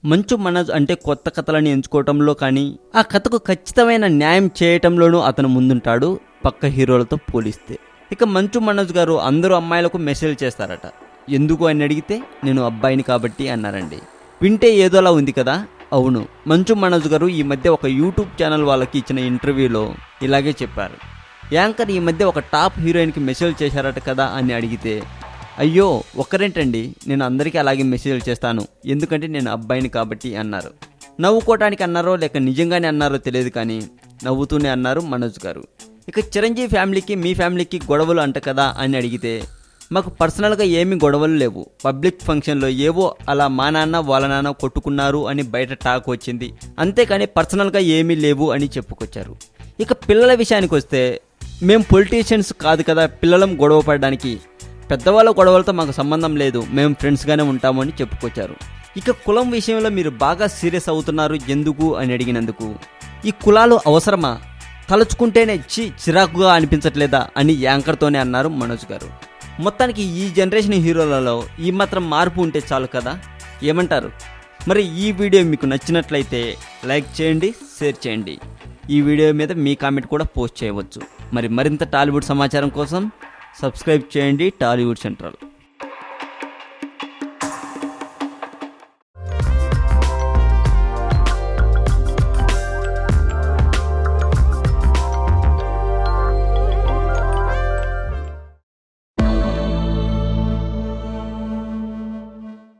మంచు మనోజ్ అంటే కొత్త కథలను ఎంచుకోవటంలో కానీ ఆ కథకు ఖచ్చితమైన న్యాయం చేయటంలోనూ అతను ముందుంటాడు పక్క హీరోలతో పోలిస్తే. ఇక మంచు మనోజ్ గారు అందరూ అమ్మాయిలకు మెసేజ్ చేస్తారట. ఎందుకు అని అడిగితే నేను అబ్బాయిని కాబట్టి అన్నారండి. వింటే ఏదోలా ఉంది కదా. అవును, మంచు మనోజ్ గారు ఈ మధ్య ఒక యూట్యూబ్ ఛానల్ వాళ్ళకి ఇచ్చిన ఇంటర్వ్యూలో ఇలాగే చెప్పారు. యాంకర్ ఈ మధ్య ఒక టాప్ హీరోయిన్కి మెసేజ్ చేశారట కదా అని అడిగితే, అయ్యో ఒక్కరేంటండి, నేను అందరికీ అలాగే మెసేజ్లు చేస్తాను, ఎందుకంటే నేను అబ్బాయిని కాబట్టి అన్నారు. నవ్వుకోవటానికి అన్నారో లేక నిజంగానే అన్నారో తెలియదు కానీ నవ్వుతూనే అన్నారు మనోజ్ గారు. ఇక చిరంజీవి ఫ్యామిలీకి మీ ఫ్యామిలీకి గొడవలు అంట కదా అని అడిగితే, మాకు పర్సనల్గా ఏమీ గొడవలు లేవు, పబ్లిక్ ఫంక్షన్లో ఏవో అలా మా నాన్న వాళ్ళ నాన్న కొట్టుకున్నారు అని బయట టాక్ వచ్చింది, అంతేకాని పర్సనల్గా ఏమీ లేవు అని చెప్పుకొచ్చారు. ఇక పిల్లల విషయానికి వస్తే, మేము పొలిటీషియన్స్ కాదు కదా పిల్లలం గొడవ పడడానికి, పెద్దవాళ్ళ గొడవలతో మాకు సంబంధం లేదు, మేము ఫ్రెండ్స్గానే ఉంటాము అని చెప్పుకొచ్చారు. ఇక కులం విషయంలో మీరు బాగా సీరియస్ అవుతున్నారు ఎందుకు అని అడిగినందుకు, ఈ కులాలు అవసరమా, తలుచుకుంటేనే చిరాకుగా అనిపించట్లేదా అని యాంకర్తోనే అన్నారు మనోజ్ గారు. మొత్తానికి ఈ జనరేషన్ హీరోలలో ఈ మాత్రం మార్పు ఉంటే చాలు కదా, ఏమంటారు? మరి ఈ వీడియో మీకు నచ్చినట్లయితే లైక్ చేయండి, షేర్ చేయండి. ఈ వీడియో మీద మీ కామెంట్ కూడా పోస్ట్ చేయవచ్చు. మరింత టాలీవుడ్ సమాచారం కోసం సబ్స్క్రైబ్ చేయండి టాలీవుడ్ సెంట్రల్.